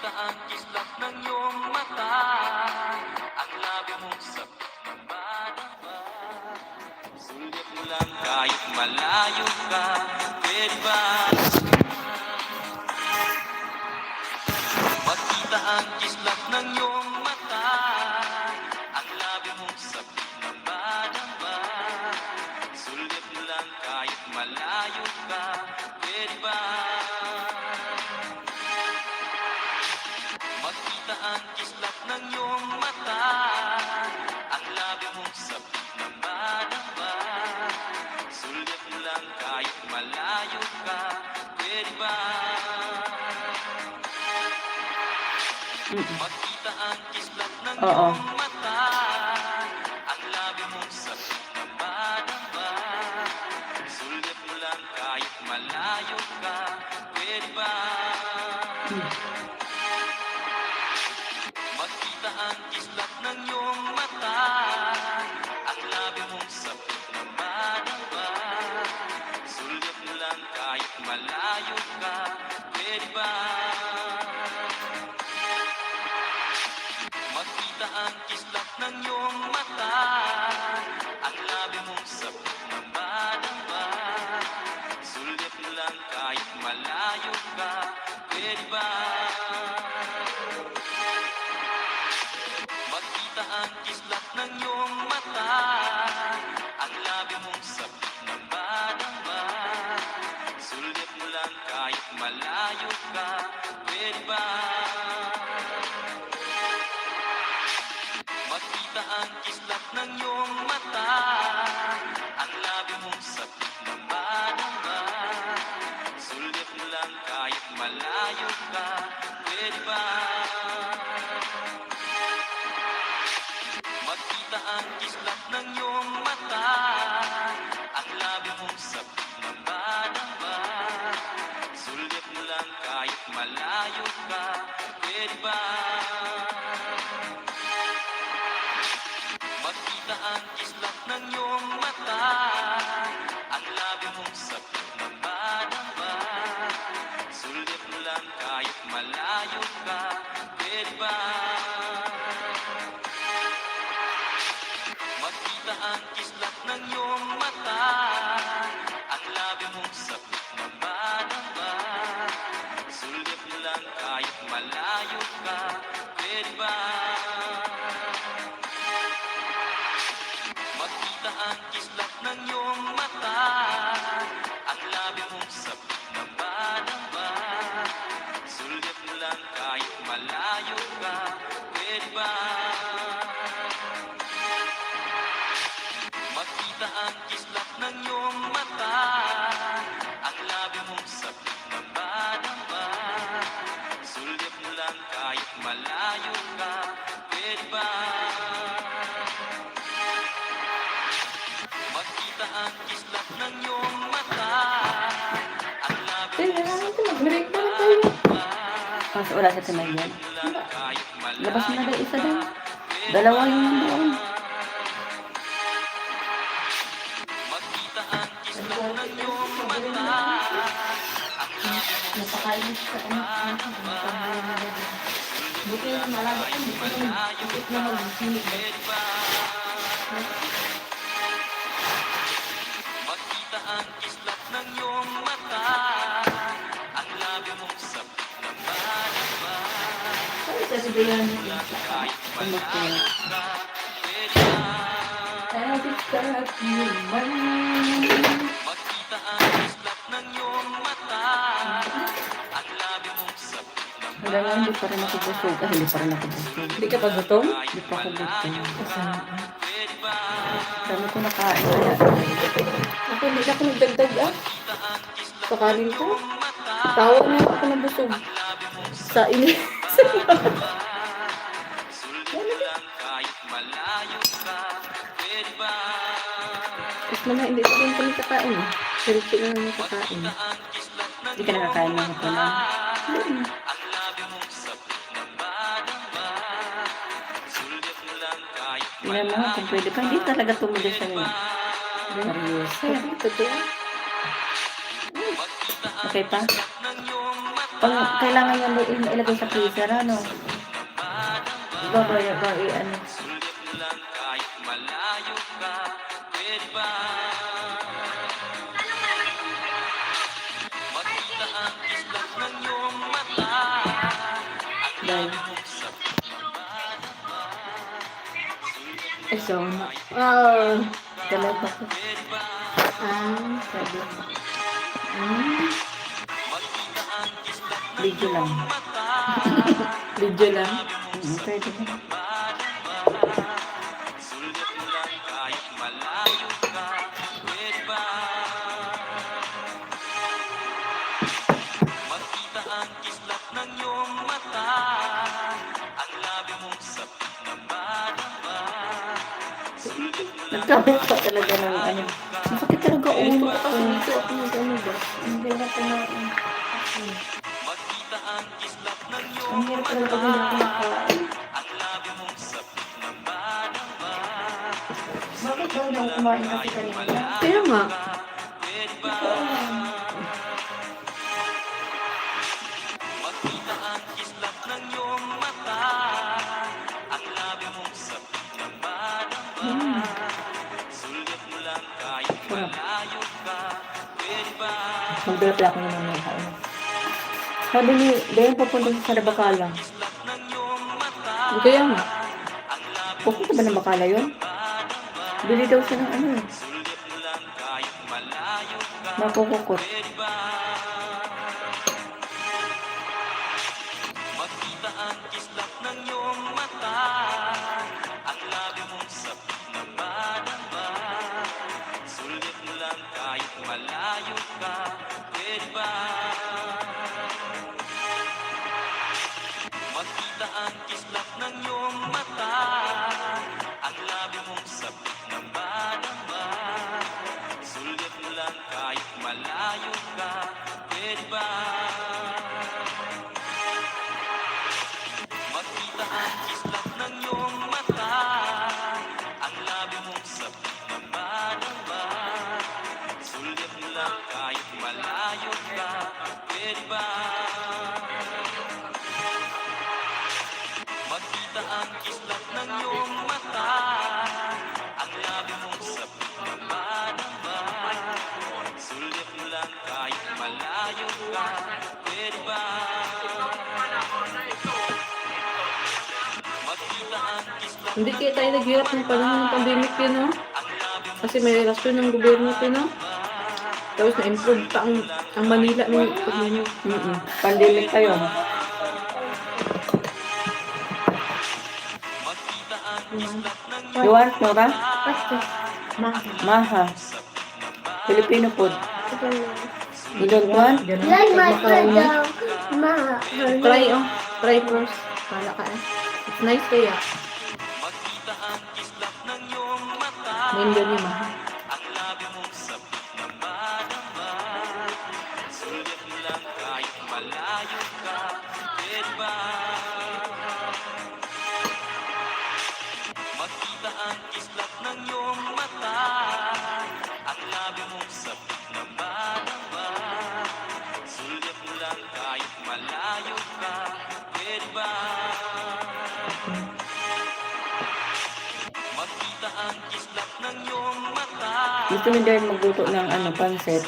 Makita ang kislap ng iyong mata, ang labi mong sabik na madama. Sulit mo lang kahit malayo ka, pwede ba? Makita ang kislap ng iyong mata, ang labi mong sabik na madama. Sulit mo lang kahit malayo ka, pwede ba? Makita ang kislap ng iyong mata, ang labi mong sabik na madama. Sulit mo lang kahit malayo ka, pwede ba? Makita ang kislap ng iyong mata, ang labi mong sabik na madama. Sulit mo lang kahit malayo ka, pwede ba? Makita ang kislap ng iyong mata, ang labi mong sabik na madama. Sulit mo lang kahit malayo ka, pwede ba? Makita ang kislap ng iyong mata, ang labi mong sabik na madama. Sulit mo lang kahit malayo ka, pwede ba? Makita ang kislap ng iyong mata, ang labi mong sabik na madama. Sulit mo lang kahit malayo ka, pwede ba? Makita ang kislap ng iyong mata, ang labi mong sabik na madama. Sulit mo lang kahit malayo ka, pwede ba? Makita ang kislap ng iyong mata, ang labi mong sabik na madama. Sulit mo lang kahit malayo ka, pwede ba? Makita ang kislap ng iyong mata, ang labi mong sabik na madama. Sulit mo lang kahit malayo ka, pwede ba? Makita ang kislap ng iyong mata, ang labi mong sabik na madama. Sulit mo lang kahit malayo ka, pwede ba? Makita ang kislap ng iyong mata, ang labi mong sabik na madama. Sulit mo lang kahit malayo ka, pwede ba? Makita ang kislap ng iyong mata, ang labi mong sabik na madama. Sulit mo lang kahit malayo ka, pwede ba? Makita ang kislap ng iyong mata, ang labi mong sabik na madama. Mas wala sa timay yan. Sulit mo lang kahit Labas na malayo daw isa ka, doon. pwede Dalawa ba? yung nandoon. Makita ang kislap ng iyong mata, ang labi mong Napakain sa madama. Buti yung malaga ang buti na mag-sinig. Pwede ba? Makita ang kislap ng iyong mata, ang labi mong sabik na madama. Ay, sasabihan niya. Lang kahit malayo ka, pwede ba? Every step you Makita ang kislap ng iyong mata, ang labi mong sabik na Hanggang ngayon, hindi pa rin ako busog. Hindi pa rin ako busog. Hindi ka pa gutom? Hindi pa ako busog. pwede ba? Dami ko nakain kaya. Ako, hindi ako nagdagdag ah. Makita ang kislap Sa kanin ko. mata, Tawa na ako na busog. labi mong Sa inis. sulit mo lang kahit malayo ka, pwede ba? Tapos naman, hindi ko rin kami kakain eh. Healthy na naman kakain. Ang kislap ng Hindi ka nakakain ng hapunan. ang labi mong sabik na madama. Sulit mo lang kahit Tingnan mo kung pwede pa. Hindi talaga tumuli siya ngayon. Seryoso. Sabi, totoo. makita ang Okay pa? kislap ng iyong mata, Kailangan niya ilagay sa freezer, ano? Babaya, ano? Sulit mo lang kahit malayo ka. Pwede ba? Makita ang kislap ng iyong mata. Ang Dahil, labi mong sabi na madama. Ay, so, oh, talaga ko. Pwede ba? Sabi, Makita ang kislap ng video lang. mata. video lang. Pwede na. Sulit mo lang kahit malayo ka. Pwede ba? Makita ang kislap ng iyong mata. Ang labi mong sapit na madama. Sulit mo lang Nagkamit pa talaga ng ano. Masakit talaga ulo ko. Dito ako mag-ano ba? Hindi na kumain. makita ang kislap ng iyong Ang hirap talaga pag hindi ako kumakain. ang labi mong sapit na madama. Bakit daw hindi ako kumain kasi kanina? Kaya nga. Pwede ba? Makita ang kislap ng iyong mata. Ang labi mong sapit na madama. Sulit mo lang kahit malayo ka. Pwede ba? Magdala ako naman ng kain. Sabi ni, dahil papunta sa Sarabacala. Kislap ng iyong mata. Kaya nga. Ang labi Pupunta ba ng Bacala yun? Bili daw siya ng ano. sulit mo lang kahit malayo ka. Nakukukot. Pwede ba? Makita ang kislap ng iyong mata. Ang labi mong sapit na madama. Sulit mo lang kahit malayo ka. Pwede ba? Makita ang kislap ng iyong mata. Ang labi mong sapit na madama. Sulit mo lang kahit malayo ka. Pwede ba? Makita ang kislap ng iyong mata. Ang labi mong sapit na madama. Sulit mo lang kahit malayo ka. Pwede ba? Makita ang kislap ng iyong mata. Ang labi mong sapit na madama. Sulit mo lang kahit malayo ka. Pwede ba? Makita ang kislap Hindi kaya tayo naghirap ng panahon ng pandemic yun, no? ang labi mong Kasi may relasyon ng gobyerno ito, no? Tapos na-improve pa ang Manila ng pandemic. Pandemic kayo. makita ang kislap ng You want, Nora? Mahal. Maha. Filipino food. You don't want? Like my friend, Ma. Try, oh. Try first. Pala ka, eh. It's nice kaya. makita ang kislap ng iyong mata. Name yun yung mahal. Ang labi mong sapit na madama. Sulit mo lang kahit malayo ka. Pwede ba? Makita ang kislap ng iyong mata. Ang labi mong sapit na madama. Sulit mo lang kahit malayo ka. Pwede ba? Makita ang kislap ng iyong mata. Gusto ni Darren magluto ng ano, pancit.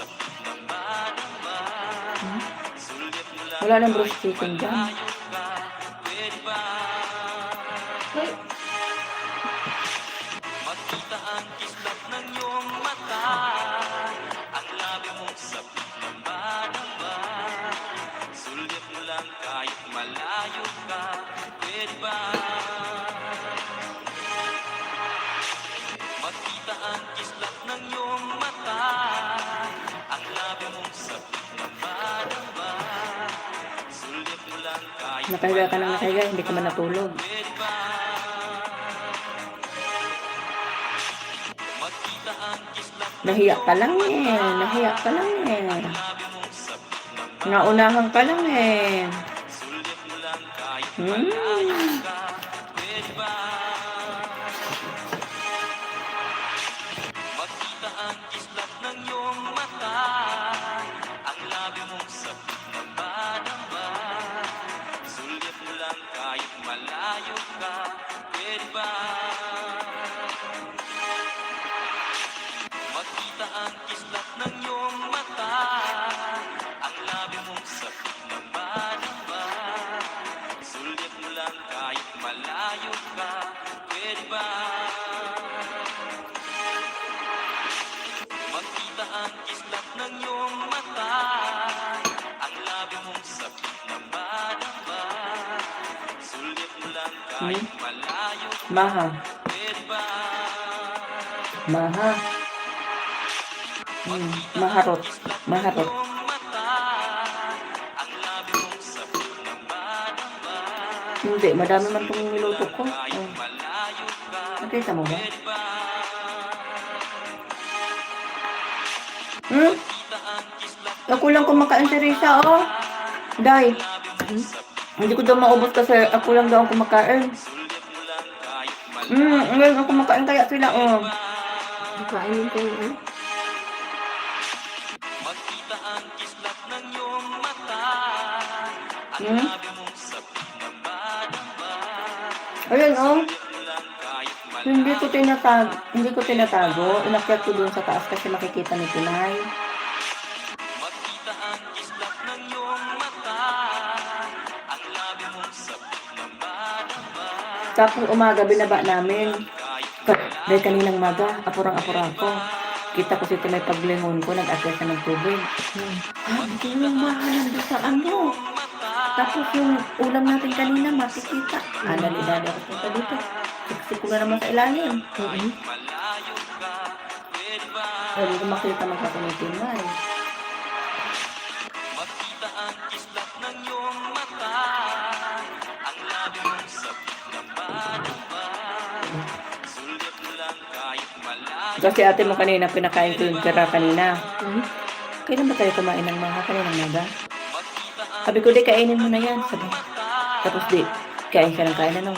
Sulit mo lang Wala nang roast chicken dyan. ka. Pwede ba? Makita ang kislap ng iyong mata. Ang labi mong sapit na madama. Sulit mo lang kahit malayo ka. Pwede ba? Makita ang kislap ng iyong mata. Ang labi mong sapit na madama. Sulit mo lang kahit Nakahiga ka nang nakahiga, hindi ka man natulog. pwede ba? Makita ang kislap ng Nahiya ka lang eh. Nahiya ka lang eh. labi mong sapit na Naunahan ka lang eh. sulit mo lang kahit Hmm. malayo ka. Pwede ba? Makita ang kislap ng iyong mata. Ang labi mong sapit na madama. kahit malayo Maha. pwede ba? Maha. Maharot. Maharot. Iyong mata, ang labi mong sabik na madamba, Hindi, madami man itong niluto ko. kahit malayo ka Nakita mo ba? pwede ba? Hmm? Kita ang kislap Ako lang kumakain si Risa, oh. Day. Hindi ko daw maubos kasi ako lang daw ang kumakain. sulit mo lang kahit malayo Ngayon ako kumakain kaya sila, oh. Kainin ko yun. Makita ang kislap ng iyong mata, ang Hmm? labi mong sabik na madamba, Ayun, oh. sulit mo lang kahit malayo Hindi ko tinatago. Inakyat ko doon sa taas kasi makikita ni Pinay. Makita ang kislap ng iyong mata, ang labi mong sabik na madamba, Tapos umaga, binaba namin. kahit Dahil kaninang maga, apurang-apura ko. Kita ko si Tinay paglingon ko, nag-akyat siya ng tubig. Hindi yung mahal nandun sa ano. Tapos yung ulam natin kanina, makikita. Dali-dali ako punta dito. Siksi ko na naman sa ilalim. malayo ka pwede ba? Sabi ko makita magkakunitin na eh. Makita ang kislap ng iyong mata, ang labi mong sabik na madamba, sulit mo lang kahit malayo. Kasi ate mo kanina, pinakain ko yung tira kanina. Hmm? Kailan ba tayo kumain ng maha kaninang maga? Makita ang Sabi ko, di, kainin mo na yan. Sabi. Tapos di, kain ka ng kain ano.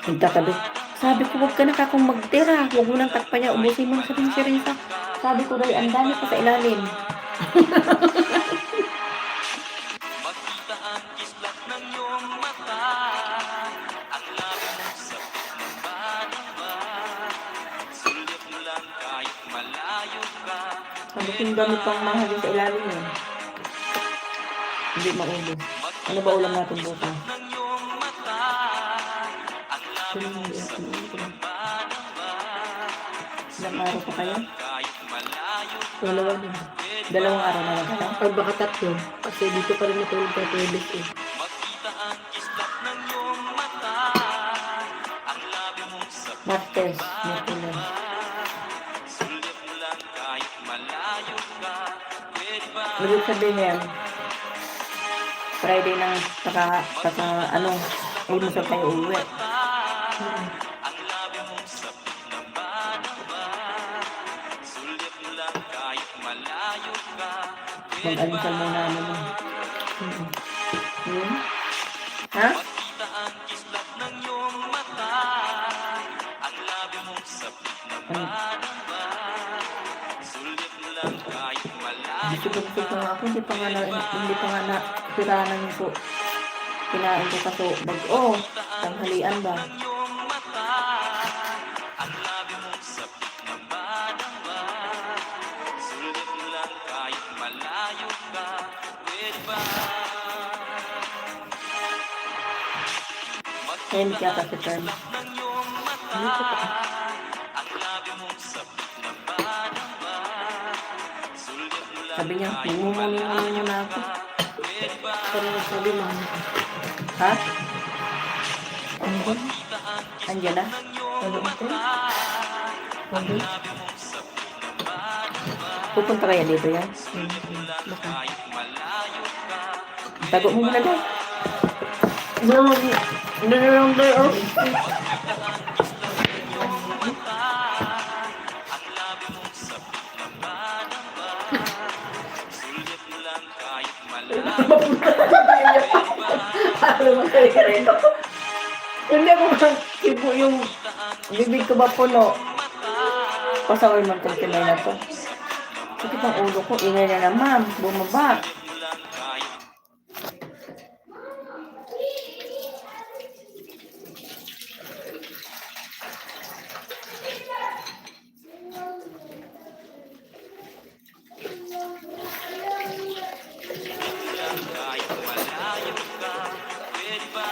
Nagtatabi. Sabi ko, huwag ka na kakong magtira. Huwag mo nang takpan niya. Ubusin mo na sabi ni si Risa. Sabi ko, dahil ang dami pa sa ilalim. Makita ang kislap ng iyong mata, ang labi mong sabik na madamba, sulit mo lang kahit malayo ka. Sabi ko, yung dami pang mahal din sa ilalim yun. Hindi maubos. Ano ba ulam natin bukas? Ng iyong mata, ang labi mong sabik na madamba, Ilang araw pa kayo? kahit malayo Dalawa din. Dalawang araw na lang kayo? Or baka tatlo. Kasi dito pa rin natulog ka toilet eh. makita ang kislap ng iyong mata, ang labi mong sabik Martes, Merkules. sulit mo lang kahit malayo ka pwede ba? Ibig sabihin yan, Friday ng almusal tayo uwi. Ang labi mong sabik na madamba, sulit mo lang kahit malayo ka pwede Mag-almusal muna ano mo. Hmm? Ha? makita ang kislap ng iyong mata, ang labi mong sabik na madamba, sulit mo lang kahit malayo. Bisig-bisig na nga ako, hindi pa nga na siranan ko. Kinain ko kaso bag-o. Tanghalian ba? Ang iyong mata, ang labi mong sabik na madamba, sulit mo lang kahit malayo ka pwede ba? Tahimik yata si Term. Ng iyong mata, ang labi mong sabik na madamba, sulit mo lang Sabi niya, mumuni-muni niyo na ako. pwede ba? Pero sabi mama. Ha? Makita ang Andiyan na? ng iyong mata, ang labi mong sabik na madamba, Pupunta kaya dito yan? kahit malayo ka. Tago mo muna daw. Ano na lang tayo? Ang labi mong sabik na madamba, sulit mo lang kahit malayo. Ano mo kayo rito? Hindi ko ibo yung bibig ko ba puno. Pasaway man itong kinay na to. Sakit ang ulo ko. Ingay na naman. Bumaba. Kahit malayo ka, pwede ba?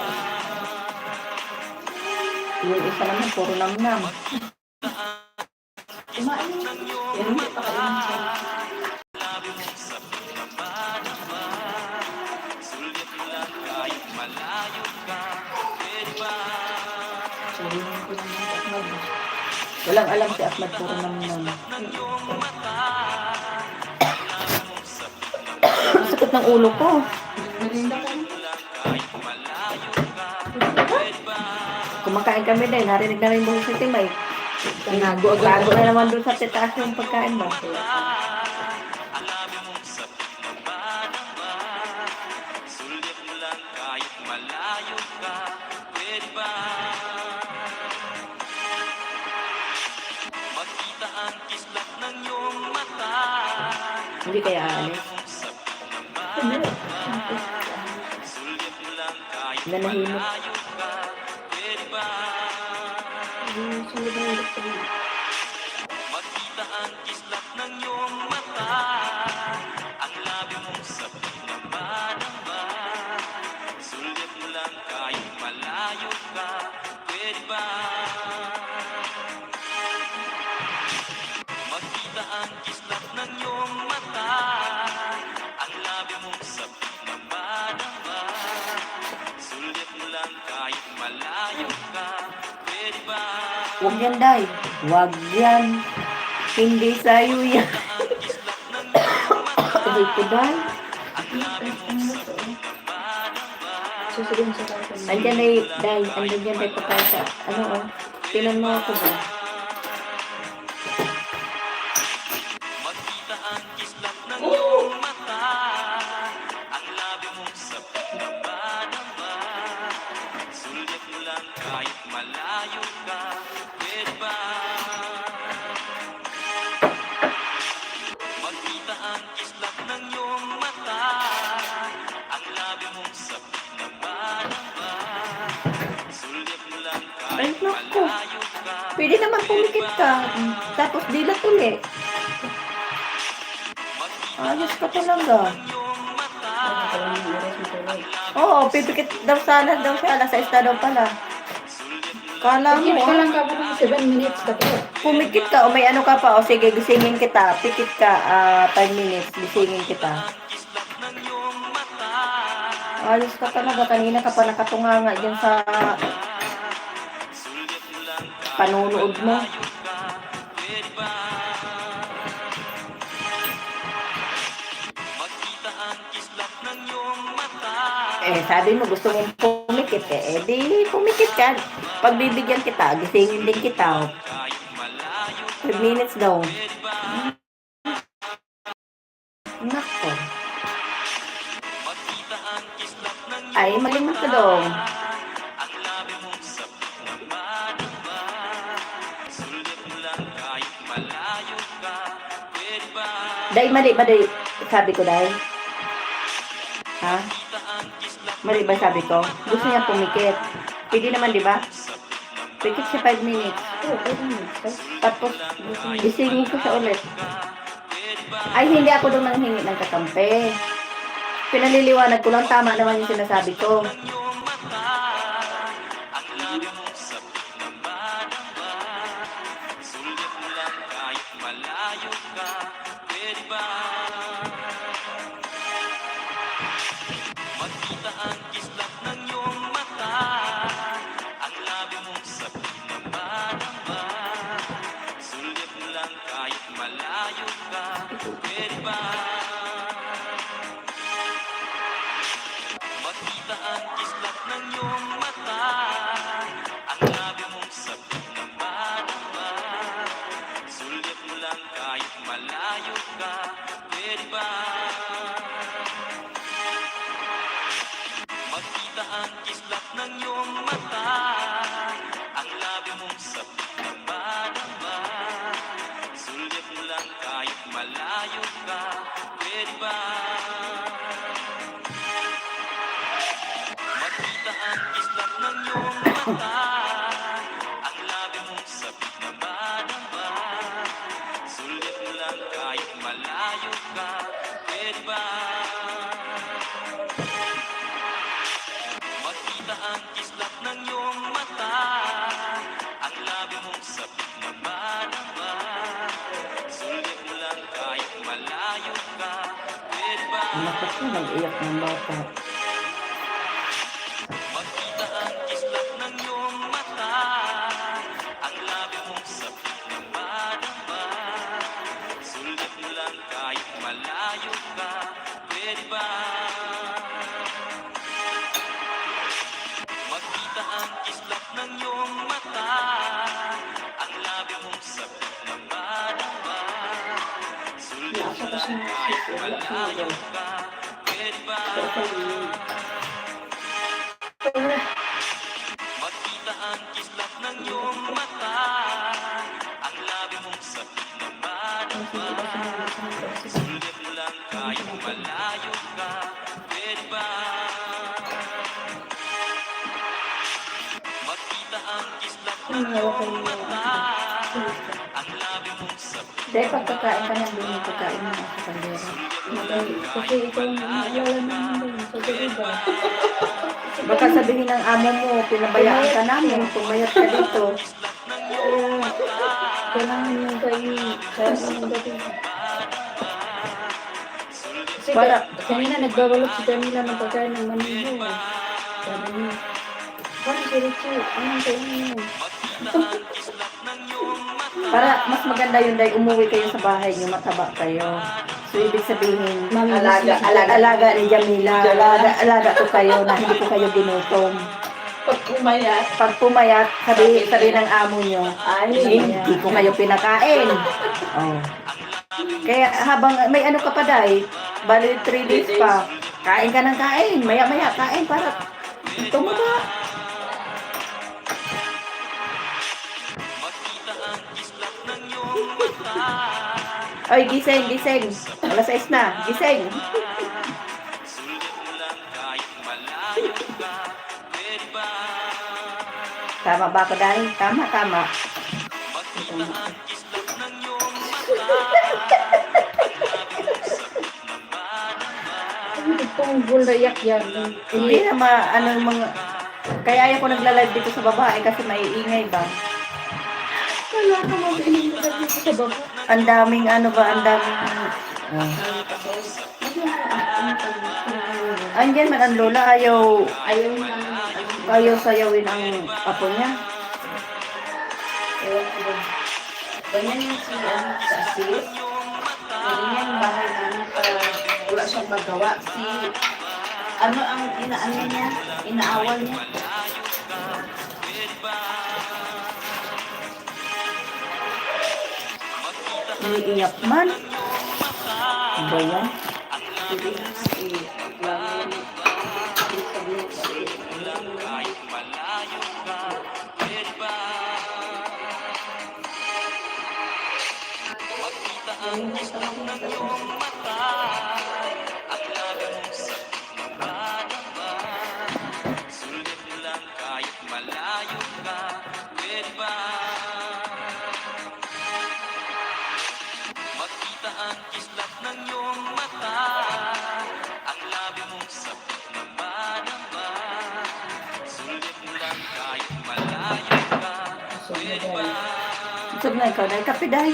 Yung isa naman, puro namnam. Kumain. Yan hindi pa kainin. Labi mong sabik na madamba, sulit mo lang kahit malayo ka, pwede ba? Walang alam si Ahmad, puro naman. Ang sakit ng ulo ko. Kumakain kami din, narinig na rin buhok si Timay. Tanago agad. Bago na naman doon sa titaas yung pagkain ba? Sulit mo lang kahit malayo ka. Pwede ba makita ang kislap ng iyong mata? Hindi kaya aalis. Sulit mo lang kahit Nanahimik. malayo ka. Pwede ba makita ang kislap ng iyong mata? Ang labi mong sabik na madama. Sulit mo lang kahit malayo ka. Pwede ba makita ang kislap ng iyong mata? Ang labi mong sabik na madama. Sulit mo lang kahit malayo ka. Pwede ba Huwag yan, Day. Huwag yan. Hindi sa'yo yan. Sabi ko, Day. Susunod sa kanya. Andyan ay, Day. Andyan yan, Day, pagkain sa, ano, oh. Tinan mo ako ba? makita ang kislap ng iyong mata? Ang labi mong sabik na madama. Sulit mo lang kahit malayo ka. Pwede ba makita ang kislap ng iyong mata? Ang labi mong sabik na madama. Sulit mo lang Ay, kahit naku. malayo ka. Pwede naman pumikit ka. Tapos dilat ulit. Ayos ka talaga. Oo, pipikit daw sana daw siya. Alas 6 na daw pala. Kala Hindi mo, ka lang kapag 7 minutes dapat. pumikit ka o may ano ka pa. O sige, gisingin kita. Pikit ka, 5 minutes. Gisingin kita. Ayos ka talaga. Kanina ka pa nakatunganga dyan sa panunood mo. Makita ang kislap ng iyong mata. Sabi mo gusto mong pumikit di pumikit ka. Pagbibigyan kita, gisingin din kita. Kahit malayo, 5 minutes daw. pwede ba Nako. makita ang kislap ng iyong Ay, malimot ka daw. ang labi mong sabik na madama. Sulit mo lang kahit malayo ka. Pwede ba Day, mali ba day? Sabi ko, Day? Ha? makita ang kislap Mali ba sabi ko? Gusto niya pumikit. Pwede naman, di ba? Pikit siya 5 minutes. Oo, 5 minutes. Tapos, gisingin ko siya ulit. Ay, hindi ako doon nanghingi ng kakampi. Pinaliliwanag ko lang, tama naman yung sinasabi ko. iyong mata? Ang labi mong sabik na madama. Sulit mo lang kahit malayo ka. Pwede ba makita ang kislap ng iyong mata? Ang labi mong sabik na madama. Sulit mo lang kahit malayo ka. Pwede ba makita ang kislap ng iyong mata? Ang labi mong sabik na madama. Sulit mo lang kahit malayo ka. Pwede ba makita ang kislap ng iyong mata? Ang labi mong sabik na madama. Sulit mo lang kahit malayo ka. Pwede ba makita ang kislap ng iyong mata? Ang labi mong sabik na madama. Sulit mo lang kahit malayo ka. Pwede ba makita ang kislap ng iyong mata? Ang labi mong sabik na madama. Sulit mo lang kahit malayo ka. Pwede ba Naku po, nag-iyak ng bata. makita ang kislap ng iyong mata? sa sisi. Wala sa mga. Makita ang kislap ng iyong mata, ang labi mong sabik na madama. Sulit lang kahit malayo ka, pwede ba? Makita ang kislap ng iyong mata, ang labi mong sabik Dahil pagkakain ka ng bini, pagkain mo sa kaldera. Kasi ikaw ang naalala namin sa iba. Baka sabihin ng amo mo, pinabayaan ka namin, pumayat ka dito. Kaya, kailangan nyo kayo sa mga gabi. Kasi kanina nagbabalot si Camila ng pagkain ng maniho. Sabi niya, bakit si Richie? Anong kayo niyo? Para mas maganda yun dahil umuwi kayo sa bahay niyo, mataba kayo. So, ibig sabihin, alaga ni Jamila, alaga ko kayo na hindi ko kayo ginutom. Pag pumayat, sabi ng amo nyo, hindi ko kayo pinakain. Oh. Kaya habang may ano ka pa dahil, bali 3 days pa, kain ka ng kain, maya-maya kain para tumaba. Oy, gising. Alas 6 na, gising. Tama ba ako dahil? Tama. Hindi pong gulayak yan. Hindi na mga... Kaya ayaw ko nagla-live dito sa babae kasi maiingay ba? Wala ka mabiling dito sa baba. Ang daming Andyan man ang lola, ayaw sayawin ang apo niya. Ganyan yung si sa asis. Ganyan yung bahay namin para wala siyang magawa. Ano ang inaano niya? Inaawal niya. Umiiyak man. Ba yan? Makita ang kislap ng iyong mata, ang labi mong sabik na madama. Sulit lang kahit malayo ka, pwede ba? Busog na ikaw, dahil kape dahil.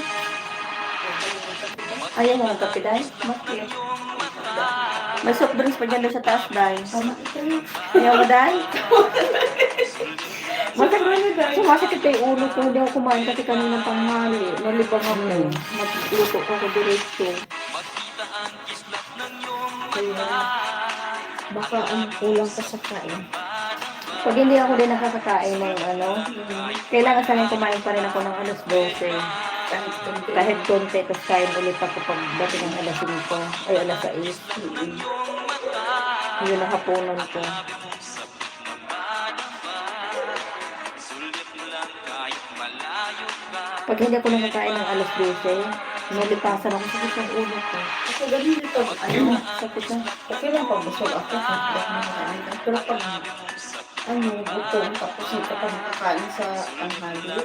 Ayaw mo ang kape dahil? Bakit? May soft drinks pa dyan doon sa taas dahil. Ayaw mo dahil? Sumasakit yung ulo ko, hindi ako kumain kasi kanina tanghali. Nalibang ako. Magluto ko diretso. Kaya, baka ang kulang ka sa kain. Pag hindi ako din nakakakain ng kailangan sa akin kumain pa rin ako ng alas 12. Kahit konti, tapos kain ulit ako pag dating ng alas 5. Ay, alas 6. Yun ang hapunan ko. Pag hindi ako nakakain ng alas 12, nalipasan ako sa isang ulo ko. Kasi ganun dito, Sakit na. okay lang pag busog ako, sakit na makakain ka. Pero pag gutom, tapos hindi ka pa makakain sa tanghali,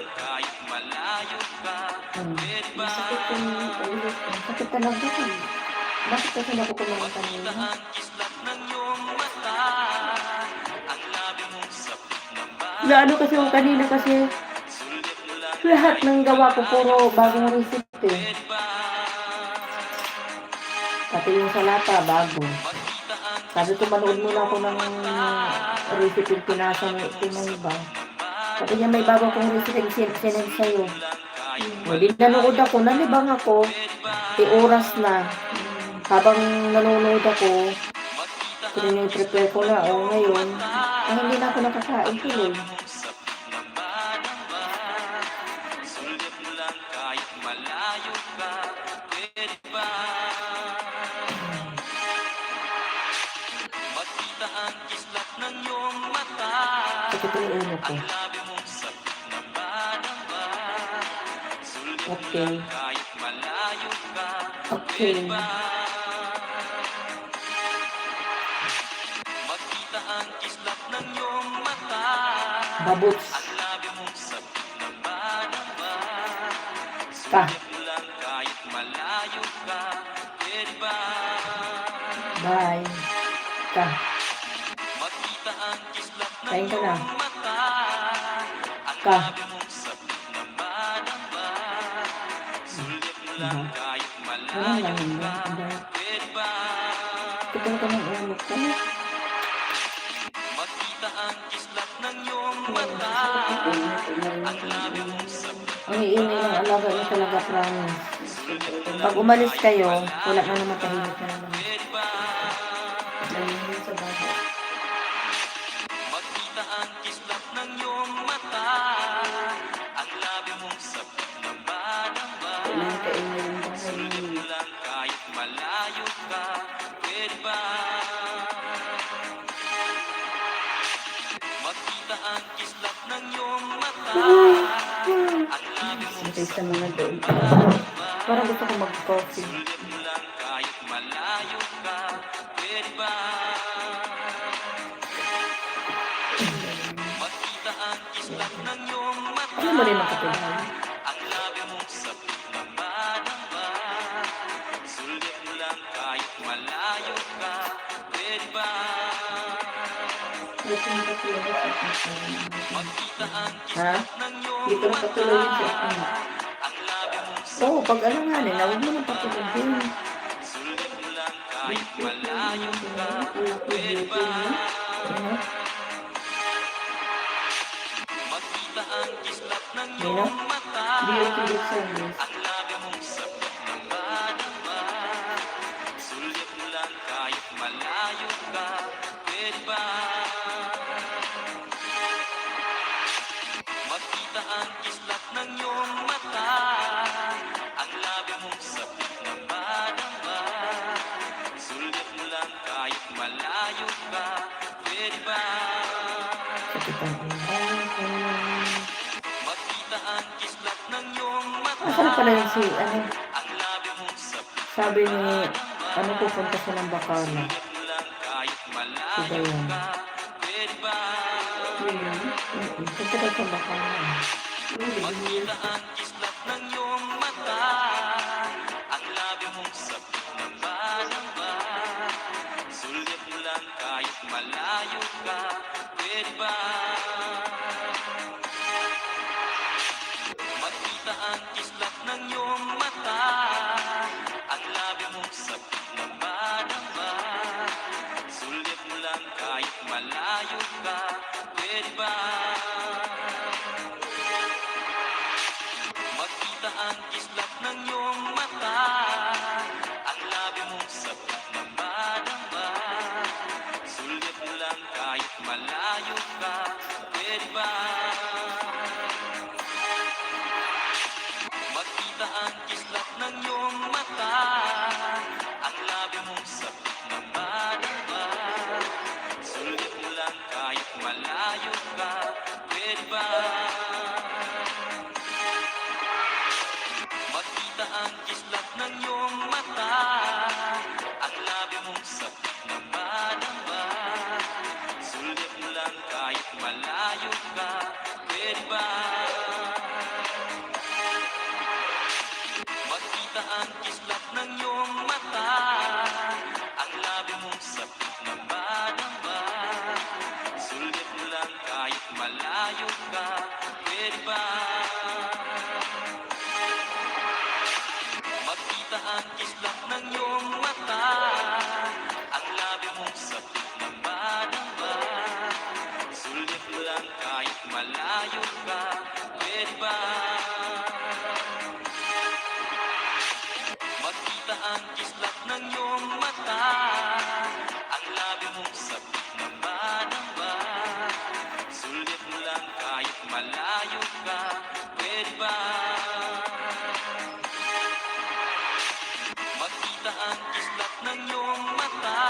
masakit yung ulo ko. Sakit talaga ko. Bakit kasi hindi ako kumain kanina? Naano kasi ako kanina kasi lahat ng gawa ko puro bagong recipe. Pati yung salata, bago. Sabi ko, manood muna ako ng recipe yung pinasa ni Iba. Sabi niya, may bago akong recipe sinend sa'yo. Hindi nanood ako, nalibang ako. Oras na. Habang nanonood ako, prepare ko na. O ngayon, hindi na ako nakakain tuloy. Kahit malayo ka, pwede ba? Sakit ang ulo ko. Ang labi mong sabik na badamba. Sulit mo Okay. lang kahit malayo ka. Okay. Pwede ba makita ang kislap ng iyong mata? Babuts. Ang labi mong sabik na badamba. Ka. Sulit mo lang kahit malayo ka. Pwede ba Bye. Ka. makita ang kislap ng Kain ka na. iyong mata? Ang Ka. labi mong sabik na badamba. Sulit mo lang kahit Walang malayo lahin mo. ka. Ang dahil. Pwede ba Tikal ka ng ulo ko. makita ang kislap ng iyong mata? Ang labi mong sabik Ang iingay ng alaga niya talaga, promise. Pag umalis kayo, wala na naman, tahimik na naman. pwede ba Dahil sa bahay. makita ang kislap ng iyong mata? Ang labi mong sabik na badamba. Kailangan kaingay yung bahay Sulit namin. mo lang kahit malayo ka. Pwede ba makita ang kislap ng iyong mata? Ang labi mong Kasi sa mga doon. Parang gusto ko mag-coffee. sulit mo lang kahit malayo ka. Pwede ba makita ang kislap ng iyong mata? Ano mo rin ang kapilhan? Ang labi mong sabik na badamba. Sulit mo lang kahit malayo ka. Pwede ba Dito na katulog sa akin. makita ang Ha? kislap ng iyong Dito na katulog yun sa akin. Ang labi mong Oo, pag ano nga rin, huwag mo nang patulogin. sulit mo lang kahit malayo ka. Pwede ba Ano? makita ang kislap ng Nino? iyong mata? Beauty with service. Ang labi mong sabik na badamba. Sulit mo lang kahit malayo ka. Pwede ba makita ang kislap ng iyong mata? Ang labi mong sabik na badamba. Sulit mo lang kahit malayo ka. Pwede ba Sakit ang ulo. makita ang kislap ng iyong mata? Asan na pala yun si, ano, Ang labi mong sabik sabi ni, ano, pupunta siya ng Bacala. mo lang kahit Si malayo Dayan. ka. Pwede ba Punta ka sa Bacala. makita ang kislap ng iyong mata? Ang labi mong sabik na badamba. Sulit mo lang kahit malayo ka. Pwede ba makita ang kislap ng iyong mata? Ang labi mong sabik na badamba. Sulit mo lang kahit malayo ka. Pwede ba makita ang kislap ng iyong mata? Ang labi mong sabik na badamba. Sulit mo lang kahit malayo ka. Pwede ba makita ang kislap ng iyong mata? Ang labi mong sabik na badamba. Sulit mo lang kahit malayo ka. Pwede ba makita ang kislap ng iyong mata? Ang labi mong sabik na badamba. Sulit mo lang kahit malayo ka. Pwede ba makita ang kislap ng iyong mata? Ang labi mong sabik na badamba. Sulit mo lang kahit malayo ka. Pwede ba makita ang kislap ng iyong mata? Ang labi mong sabik na badamba. Sulit mo lang kahit malayo ka. Pwede ba makita ang kislap ng iyong mata? Ang labi mong sabik na badamba. Sulit mo lang kahit malayo ka. Pwede ba makita ang kislap ng iyong mata?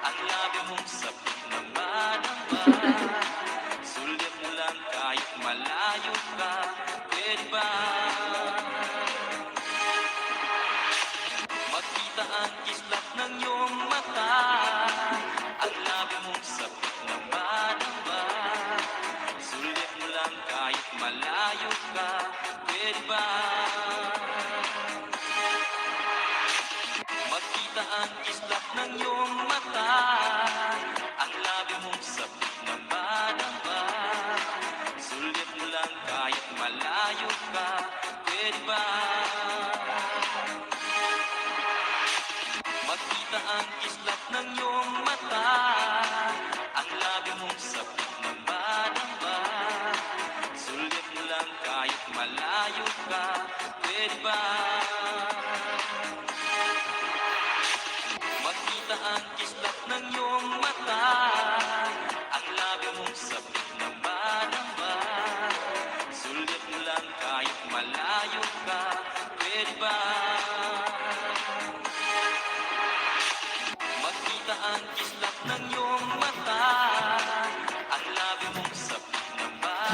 Ang labi mong sabik na badamba.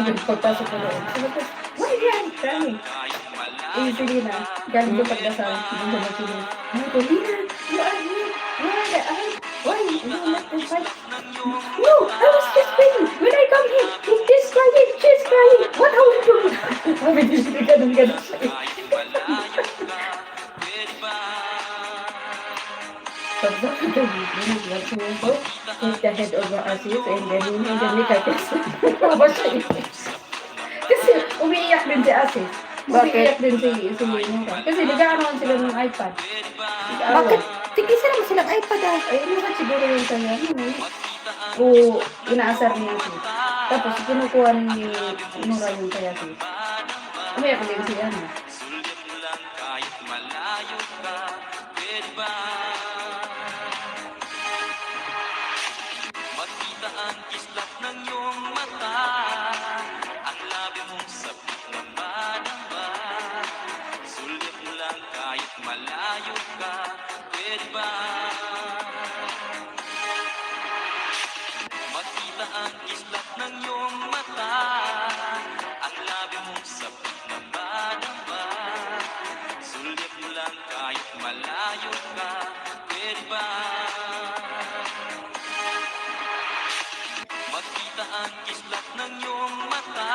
Pagpasok ko doon. Sabi ko, why yan? Kami. Eh, sige na. Galing ko pagdasal. Hindi ko mag-sige. Ano ko, Lina, you are here. Why? You left the fight. No, I was just praying. When I come here, he's crying, she's crying. What are we doing? Sabi niya, sige, ganun siya. Pagdating ko, nag-swimming ko, hit the head over our seats, and then immediately kakis. Tapos siya kasi umiiyak din si Asis. Umiiyak din si Nora. Kasi nag-aarawan sila ng iPad. Bakit? Tigisa naman silang iPad ah. Ay, ano ba siguro yung kanya? O inaasar niya si. Tapos kinukuha ni Nora yung kaya si. Umiiyak din si ano. Sulit mo lang kahit malayo ka. Pwede ba? Makita ang kislap ng iyong mata, ang labi mong sabik na madama. Sulit mo lang kahit malayo ka. Pwede ba? Makita ang kislap ng iyong mata, ang labi mong sabik na madama. Sulit mo lang kahit malayo ka. Pwede ba? Makita ang kislap ng iyong mata,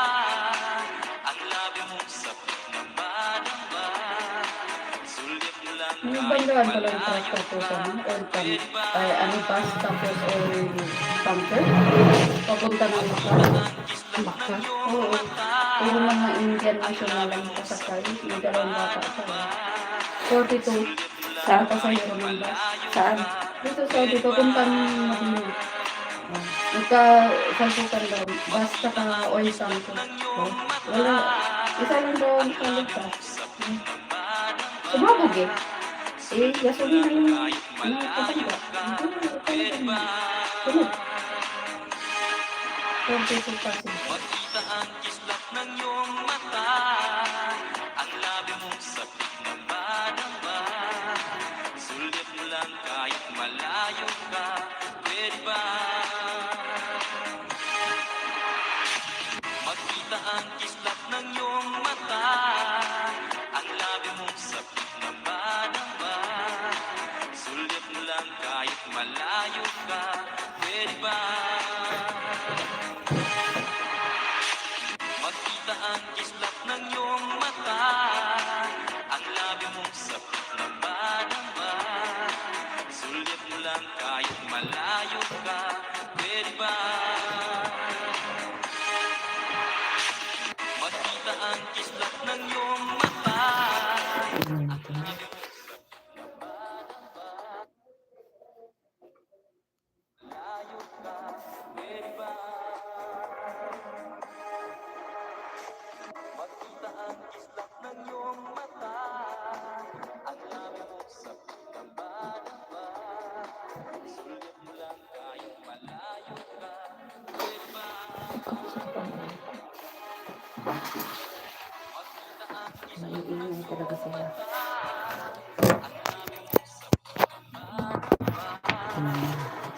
ang labi mong sabik na madama. Sulit mo lang May kahit bandaan pala yung malayo tractor po ka. sa oil pump. Ay, ano bus, tapos oil pumper. Papunta ng Maka. Oo. Puro mga Indian national lang kasakay. May dalawang bata pa. 42. Saan pa sa hero ng bus? Saan? Dito puntang Madina. Nagka-salpukan daw. Basta ka oil pump. Wala. Isa lang daw ang kaligtas. Sumabog eh. Eh, gasolina yung nakapagda. Sunod. 42 kasi. Makita ang kislap ng iyong mata, ang labi mong sabik na madama. Sulit mo lang kahit malayo ka. Pwede ba? Makita ang kislap ng iyong mata, ang labi mong sabik na madama. Sulit mo lang kahit malayo ka. Pwede ba? Makita ang kislap ng iyong mata, ang labi mong sabik na madama. Sulit mo lang kahit malayo ka. Pwede ba? Makita ang kislap ng iyong mata, Tignan natin. malayo ka. Pwede ba? Makita ang kislap ng iyong mata, ang labi mong sabik na madama. Sulit mo lang kahit malayo ka. Pwede ba? Makita ang kislap Naiingay talaga sila.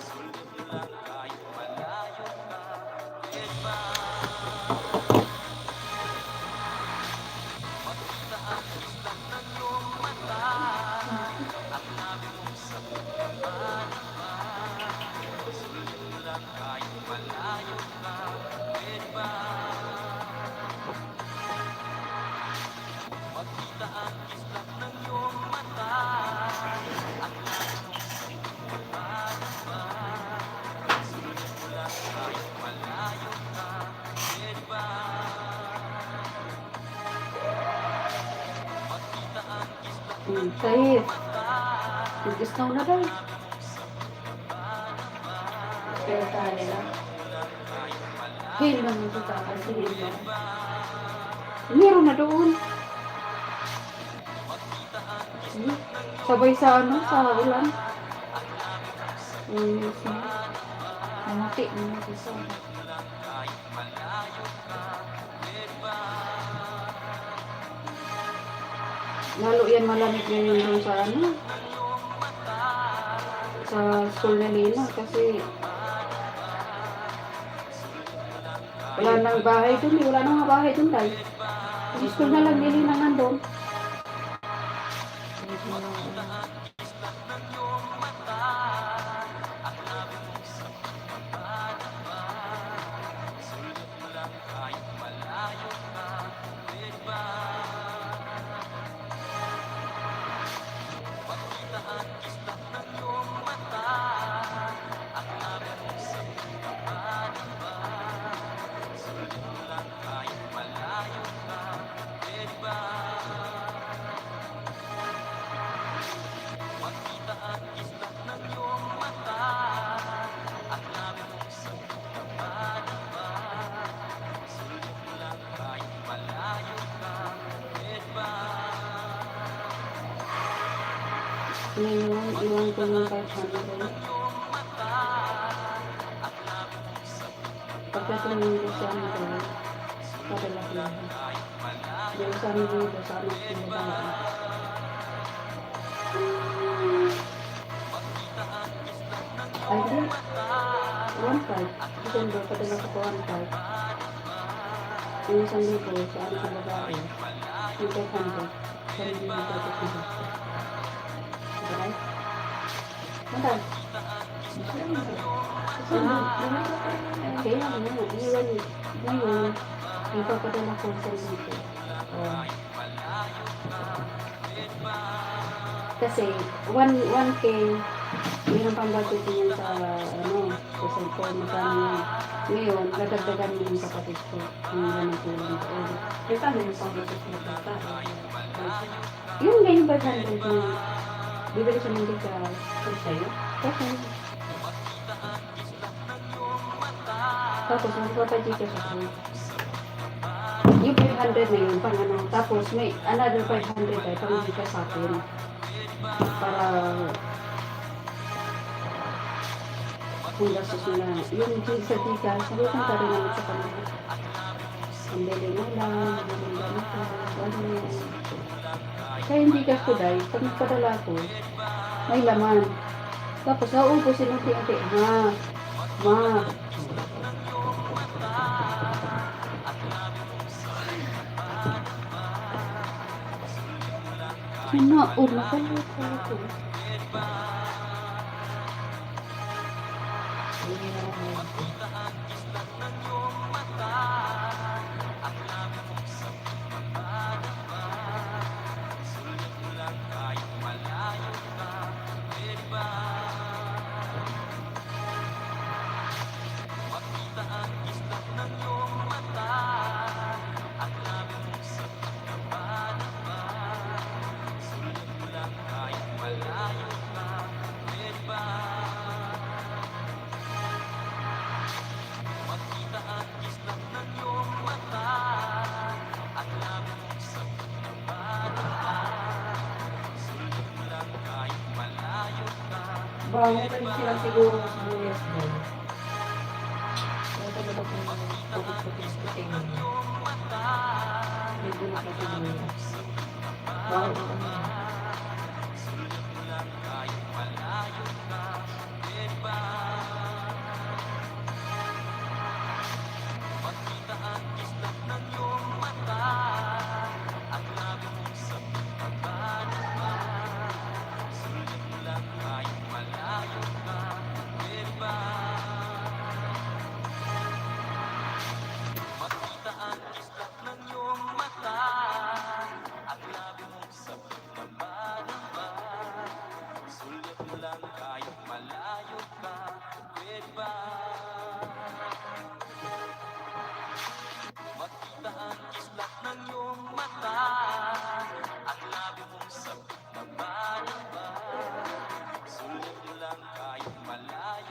sulit mo lang kahit malayo ka. Pwede ba? Makita ang kislap ng iyong mata, ang labi mong sabik na madama. Sulit mo lang kahit malayo ka. Pwede ba? Makita ang kislap ng iyong mata, ang labi mong sabik na madama. Sulit mo lang kahit malayo ka. Pwede ba? Makita ang kislap Kahit. Nag-snow na daw. Kaya tayo nila. Hail lang yung tutakan. Sige mo. Meron na doon. Sabay sa ano, sa ulan. Namati. Namati sa lalo yan malamig ngayon doon sa ano. Sa Solnalina kasi Wala nang bahay dun eh. Wala nang mga bahay dun dahil. School na lang nili nang nandun. Iwan ko ng 500. Pagkatulong ko sa ano ko, padala ko lang. Dahil sa amin ko sa amin pinabaan. Ay, di. 1.5. December, padala ko 1.5. Yung isang libo sa amin pinabaan. Yung 500. Sa amin pinabaan. Okay? Mantap. Kaya ano, iwan ngayon, ipapadala ko sa dito. Kasi 1K, mayroon pang budget niyan sa ano, sa cellphone, magkano yan. Ngayon, dadagdagan mo yung kapatid ko. Yung ganang tulong ko. Eh, paano yung pang-budget mo bata? Yung ngayon 500 na, bibili siya ng bigas. Kung sa'yo? Kasi, tapos magpapagika siya ko. Yung 500 na yun, pang ano, tapos may another 500 ay pang bigas sa akin. Para kung gastos nila. Yung sa bigas, sabihin ka rin naman sa kanila. Ang bili mo lang, ang gamit ka, ano. Kaya hindi ka ko dahil, pag nagpadala ko, may laman. Tapos nauubusin unti-unti. Ma. Sinaon na kayo ko. Bago pa rin sila siguro sa US doon. Kaya talaga kung pagod-pagod-puting mo. Medyo nakatulong. Bago pa kami.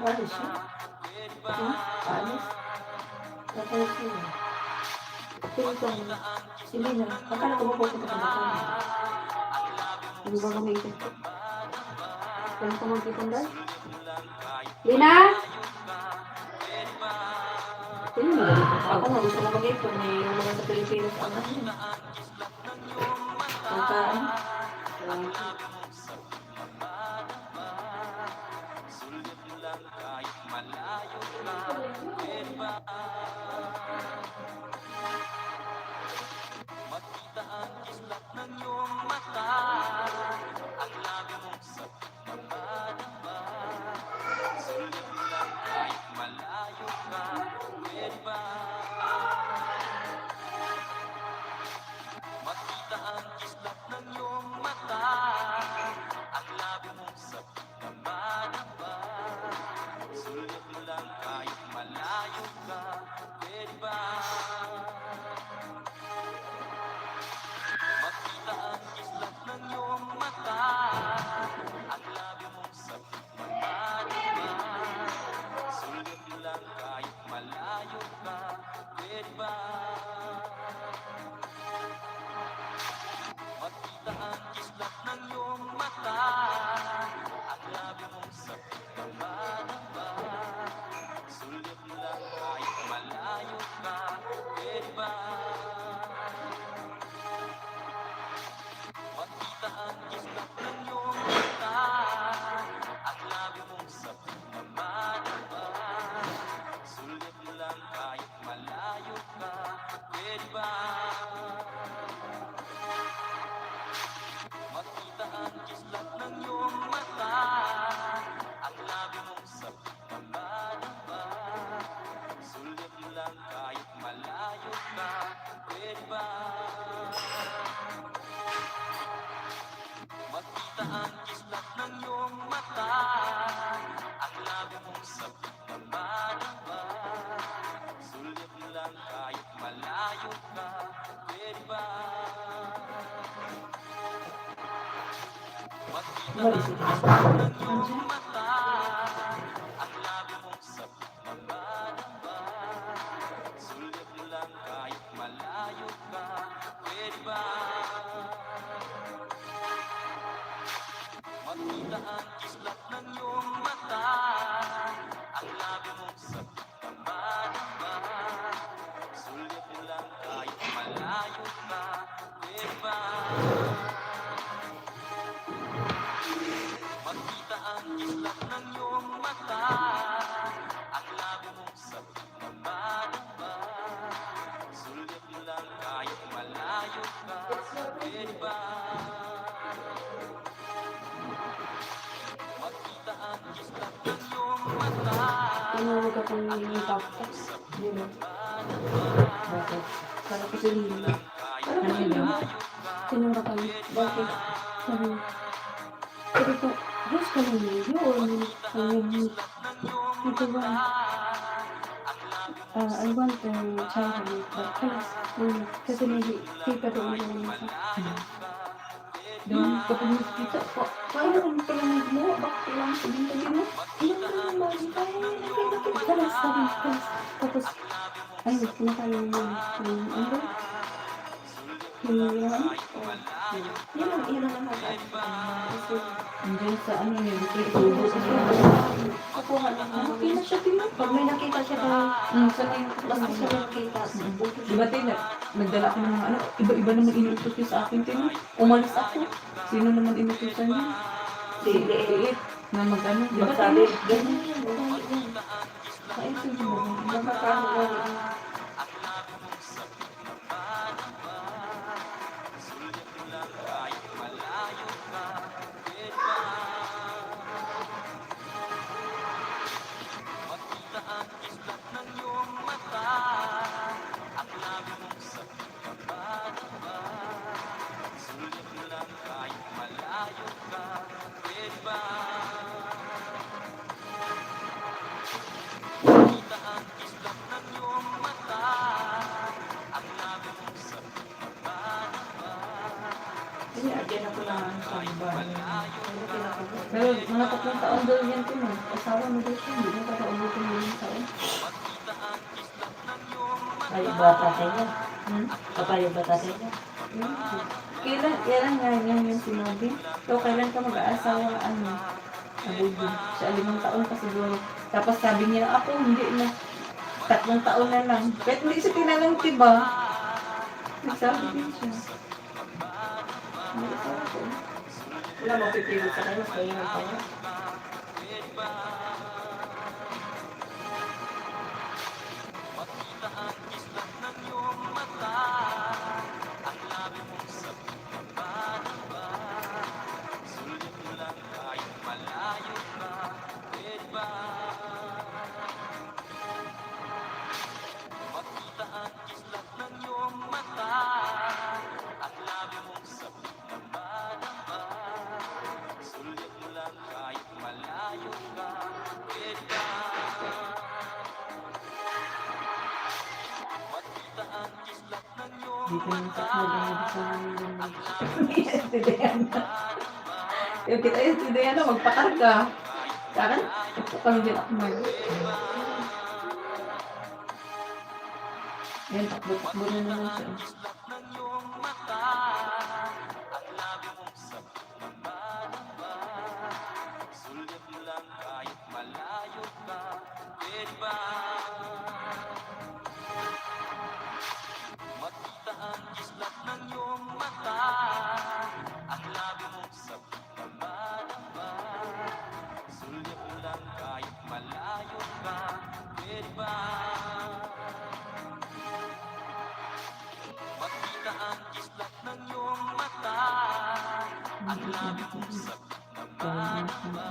Ano siya? Alis? Tatay siya. Pero ito, hindi na. Akala ko mapupunta ka na kami. Ano ba kami ito? Kaya ko magkipon dahil? Lina? Sino na ganito? Ako nga gusto ko mag-ipon. May mga sa Pilipinas ang ano. Ang kaan. Kahit malayo ka, ka, pwede ba? Makita ang kislap ng iyong mata, ang labi mong sabik na madaba. Sulit mo lang kahit malayo ka, pwede ba? Makita ang kislap ng iyong mata, ang labi mong sabik na madaba. Sulit mo lang kahit malayo ka, pwede ba? Makita ang kislap ng iyong mata, ang labi mong sabik na madaba. Sulit mo lang kahit malayo ka, pwede ba? Makita ang kislap ng iyong mata, ang labi mong sabik na madaba. Sulit mo lang kahit malayo ka, pwede ba? Makita ang kislap ng iyong mata, ang labi mong sabik na madaba. Sulit mo lang kahit malayo ka, pwede ba? Makita ang kislap ng iyong mata, ang labi mong sabik na madaba. Sulit mo lang kahit malayo ka, pwede ba? Makita ang kislap ng iyong mata, ang labi mong sabik na madaba. Sulit mo lang kahit malayo ka, pwede ba? Makita ang kislap ng iyong mata, ang labi mong sabik na madaba. Sulit mo lang kahit malayo ka, pwede ba? Makita ang kislap ng iyong mata, ang labi mong sabik na madaba. Sulit mo lang kahit malayo ka, pwede ba? Makita ang kislap ng iyong mata, Tinawag akong tapos. Yun o. Bakit? Para ko sabihin. Parang Ano yun? tinawag kami. Bakit? Sabi niya. Sabi ko, Diyos ka lang yun. Ito ba? I want a child with class. Kasi may kita doon yung isa. Doon kapag nakita ko, parang pala mo, bakit lang sabihin mo? Ilang ka naman, nakita class, sabi class. Tapos, ay, kinakain mo yung ano? Yung yan? Yan ang kasi Andiyan sa ano yun, tubo sa kukuha lang. Nakita siya din. Pag may nakita siya ba, sa ngayon, basta siya nakita. di ba tayo, nagdala ako ng mga ano, iba-iba naman inutos niya sa akin tayo. Umalis ako. Sino naman inutusan niya? Si Liit. Na mag-ano, di ba tayo? Ganun yan. Kain sa mo. Nakakawa. sulit mo lang kahit malayo ka, pwede ba? Makita ang kislap ng iyong mata, ang labi mong sabik na madaba. Sulit mo lang kahit malayo ka, pwede ba? Makita ang kislap ng iyong mata, ang labi mong sabik na madaba. Kasi agyan ako na sa bahay. Malayo ka, Pero mga 3 taon daw yan ko no. Asawa mo daw siya, hindi mo kakaubutin mo yung taon. makita ang kislap ng iyong mata. Kayo ba tatay niya? Kapayo ba tatay niya? Kailan nga niya yung sinabi? So, kailan ka mag-aasawa, ano, abubo? Sa 5 taon pa siguro. Tapos sabi niya, ako hindi na. 3 taon na lang. Kahit hindi siya tinanong, diba? Nagsabi din siya. Hindi asawa ko. Wala mapipili sa kanya. Kaya nga kanya. Makita ang kislap ng iyong mata, ang labi mong sabik na madaba. Sulit mo lang kahit malayo ka, pwede ba? Dito yung sa mag-ahod sa amin din. Si Diana. Yung kita yung si Diana, magpakarga. Karan, ito kami din ako man. Yan, takbo-takbo na naman siya. ng iyong mata, ang labi mong sabik na madama. Sulit mo lang kahit malayo ka, pwede ba? Makita ang kislap ng iyong mata, ang labi mong sabik na madama. Sulit mo lang kahit malayo ka, pwede ba? Makita ang kislap ng iyong mata, ang labi mong sabik na madama.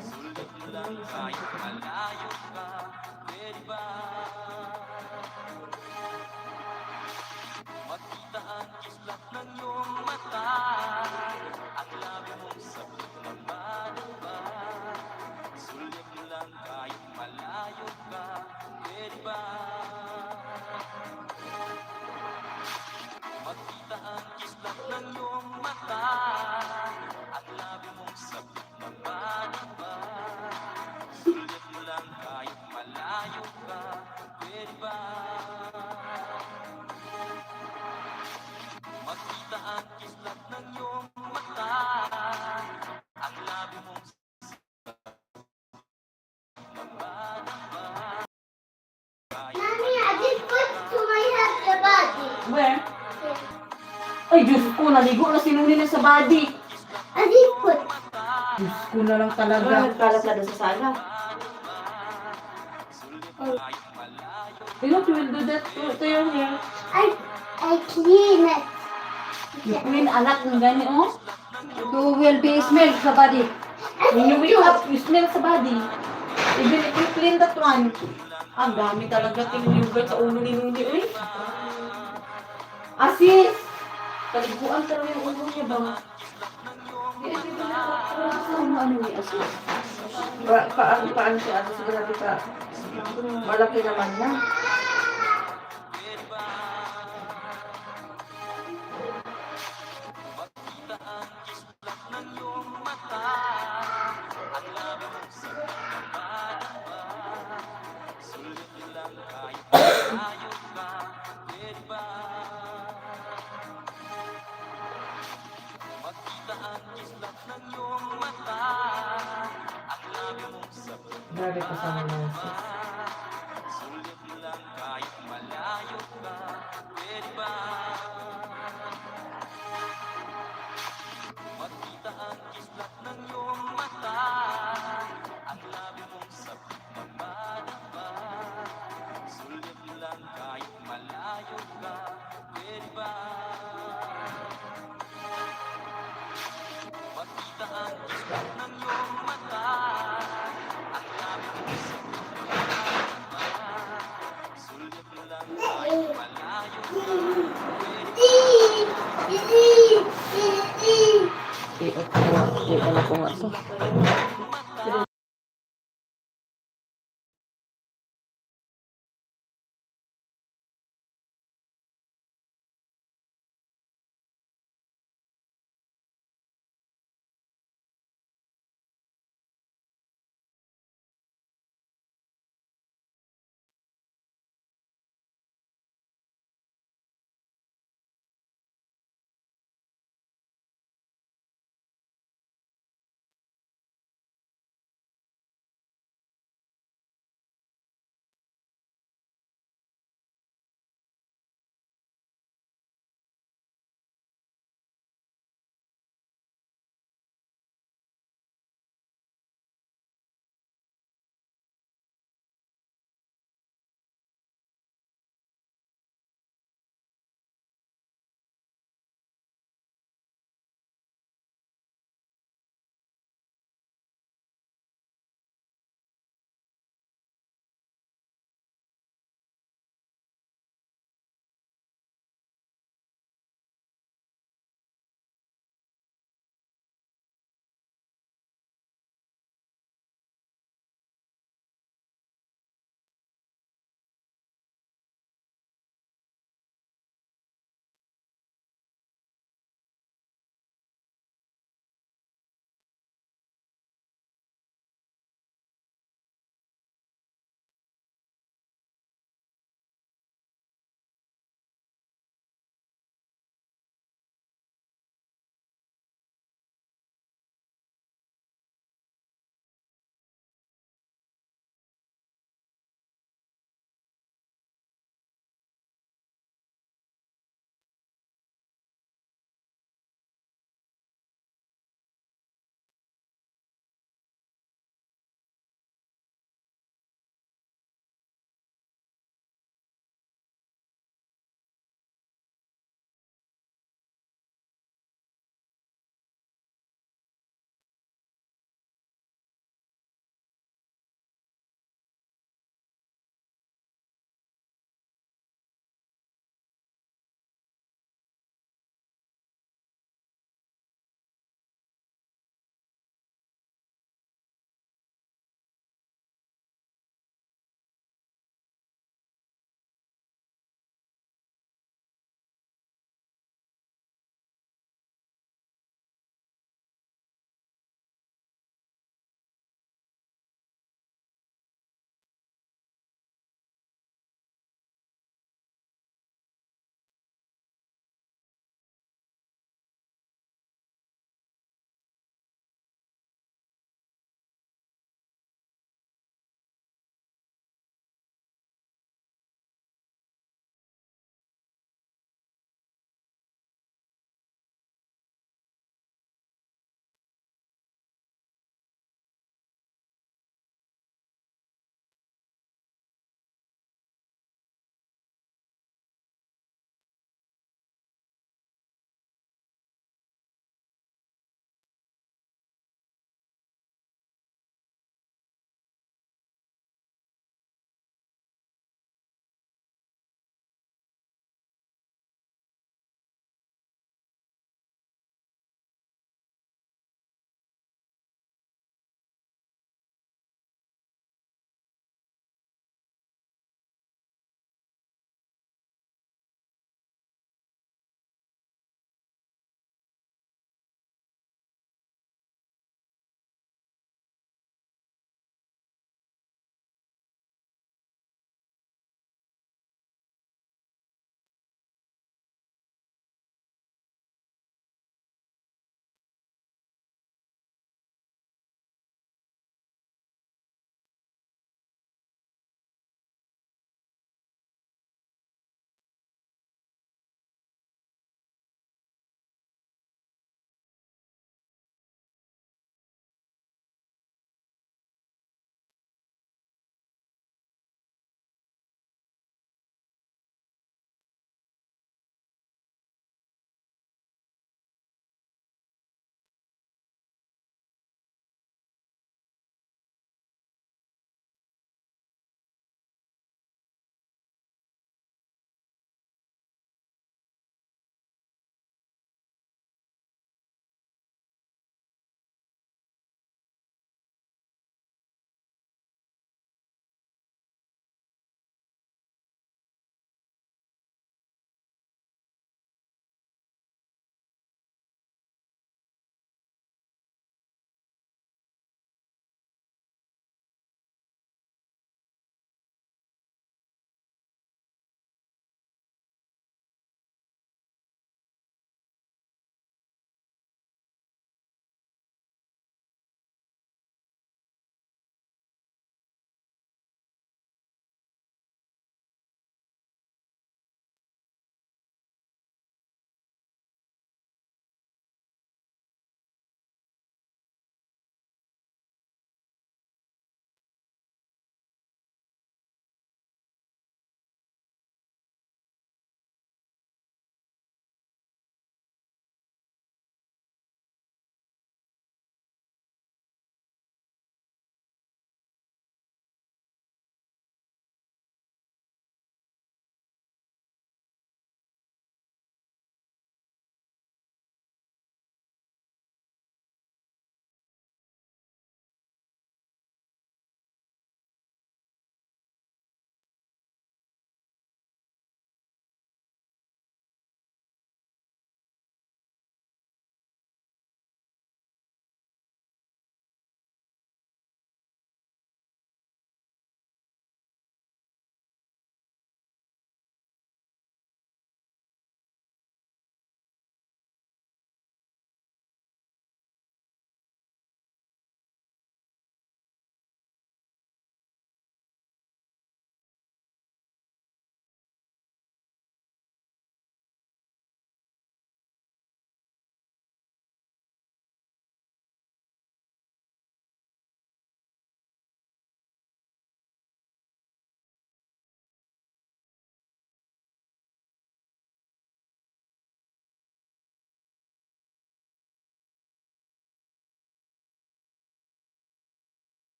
Sulit mo lang kahit malayo ka, pwede ba? Makita ang kislap ng iyong mata, ang labi mong sabik na madama. Sulit mo lang kahit malayo ka, pwede ba? Makita ang kislap ng iyong mata, ang labi mong sabik na madama. Sulit mo lang kahit malayo ka, pwede ba? Makita ang kislap ng iyong mata, ang labi mong sabik na madama. Mommy, I just put to my head the body. Where? Ay, Diyos ko, naligo na sinuli na sa body. I just put. Diyos ko na lang talaga. Nagkalat ka doon sa sala. You know, you will do that to your hair. I clean it. You clean anak ng gani, oh. You will be smelled sa body. When you wake up, you smell sa body. Even if you clean that one. Ang dami talaga tinuyugan sa ulo ni Nuni, uy. Asis! Taliguan talaga yung ulo niya ba? Ano ni Asis? Paano siya? Ato sigurado ka. Malaki naman na. Makita ang kislap ng iyong mata, ang labi mong sabik na madama. Sulit mo lang kahit malayo ka, pwede ba? Makita ang kislap ng iyong mata, ang labi mong sabik na Grabe ka sa mga sis. Sulit mo lang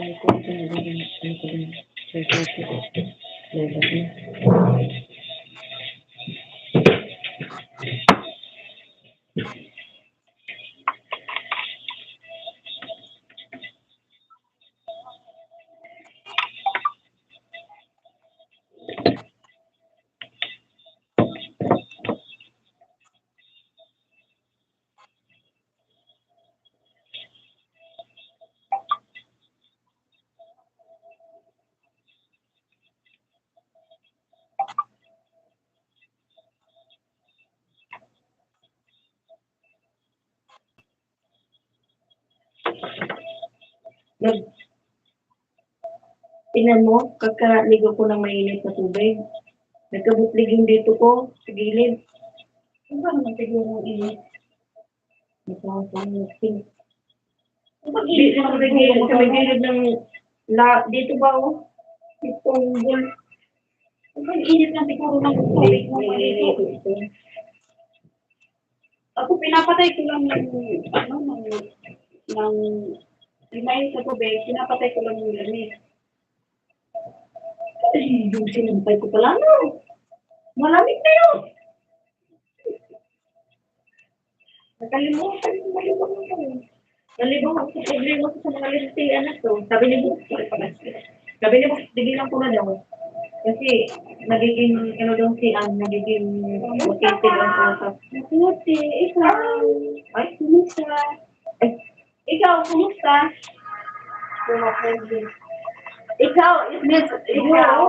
bahay ko. Ito na din. Ano ko din. Lobat na. Tingnan mo, kakaligo ko ng mainit na tubig. Nagkabutlig yung dito ko sa gilid. Ano ba naman siguro yung init? Ito, pang-mixing. Dito sa may gilid ng dito ba oh? Itong bul. Ang init na siguro ng tubig mo dito. Ako pinapatay ko lang ng limayin sa tubig, pinapatay ko lang yung lamig. Ay, yung sinampay ko pala, no? Malamig na yun. Nakalimutan ko yun. Nalimutan ko sa problema ko sa mga lintian na to. Sabi ni Book, digilan ko na daw. Kasi, nagiging, si Ann, nagiging motivated ang oras. Mabuti, ikaw. Ay, kumusta? Ay, ikaw, kumusta? Ikaw, ikaw,